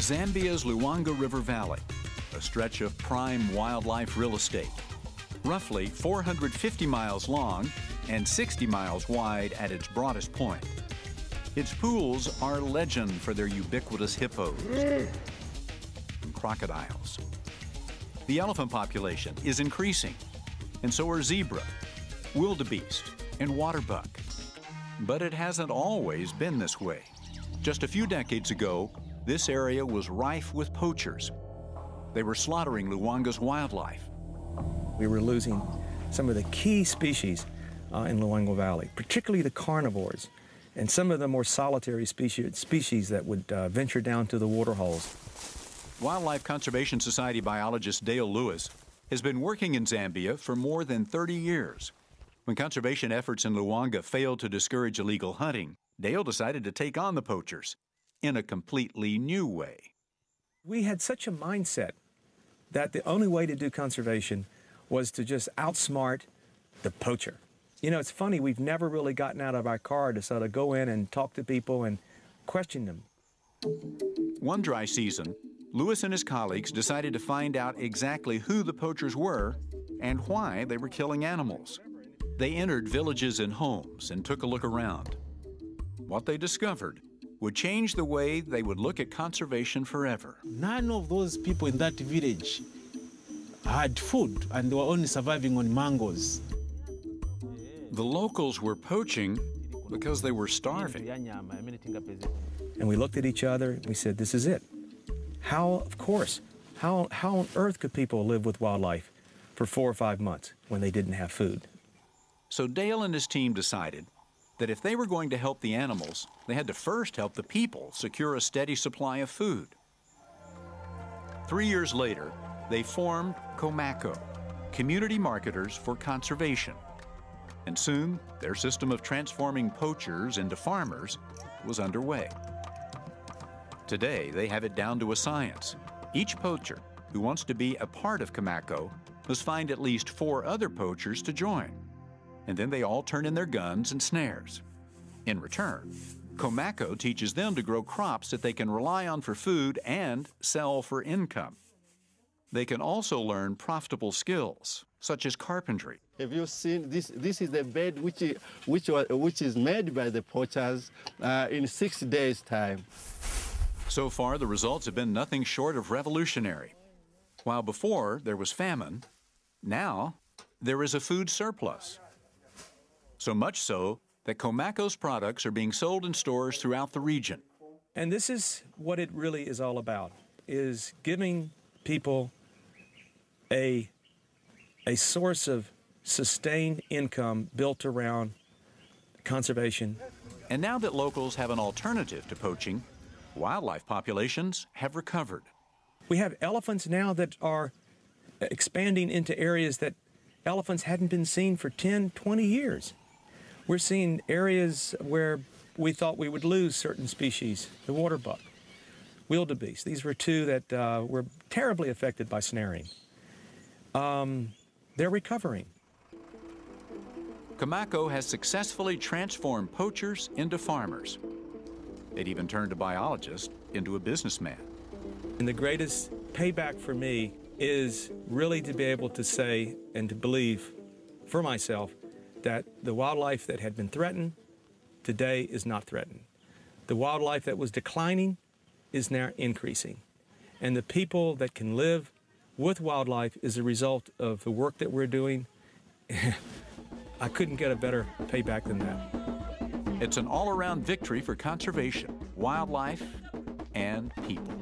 Zambia's Luangwa River Valley, a stretch of prime wildlife real estate, roughly 450 miles long and 60 miles wide at its broadest point. Its pools are legend for their ubiquitous hippos and crocodiles. The elephant population is increasing, and so are zebra, wildebeest, and waterbuck. But it hasn't always been this way. Just a few decades ago, this area was rife with poachers. They were slaughtering Luangwa's wildlife. We were losing some of the key species in Luangwa Valley, particularly the carnivores, and some of the more solitary species that would venture down to the waterholes. Wildlife Conservation Society biologist Dale Lewis has been working in Zambia for more than 30 years. When conservation efforts in Luangwa failed to discourage illegal hunting, Dale decided to take on the poachers in a completely new way. We had such a mindset that the only way to do conservation was to just outsmart the poacher. You know, it's funny, we've never really gotten out of our car to sort of go in and talk to people and question them. One dry season, Lewis and his colleagues decided to find out exactly who the poachers were and why they were killing animals. They entered villages and homes and took a look around. What they discovered would change the way they would look at conservation forever. None of those people in that village had food, and they were only surviving on mangoes. The locals were poaching because they were starving. And we looked at each other and we said, this is it. How on earth could people live with wildlife for 4 or 5 months when they didn't have food? So Dale and his team decided that if they were going to help the animals, they had to first help the people secure a steady supply of food. 3 years later, they formed Comako, Community Marketers for Conservation. And soon, their system of transforming poachers into farmers was underway. Today, they have it down to a science. Each poacher who wants to be a part of Comako must find at least 4 other poachers to join. And then they all turn in their guns and snares. In return, Comako teaches them to grow crops that they can rely on for food and sell for income. They can also learn profitable skills, such as carpentry. Have you seen this? This is the bed which is made by the poachers in 6 days' time. So far, the results have been nothing short of revolutionary. While before there was famine, now there is a food surplus. So much so that Comaco's products are being sold in stores throughout the region. And this is what it really is all about, is giving people a source of sustained income built around conservation. And now that locals have an alternative to poaching, wildlife populations have recovered. We have elephants now that are expanding into areas that elephants hadn't been seen for 10, 20 years. We're seeing areas where we thought we would lose certain species, the waterbuck, wildebeest. These were 2 that were terribly affected by snaring. They're recovering. Comako has successfully transformed poachers into farmers. It even turned a biologist into a businessman. And the greatest payback for me is really to be able to say and to believe for myself that the wildlife that had been threatened today is not threatened. The wildlife that was declining is now increasing. And the people that can live with wildlife is a result of the work that we're doing. I couldn't get a better payback than that. It's an all-around victory for conservation, wildlife, and people.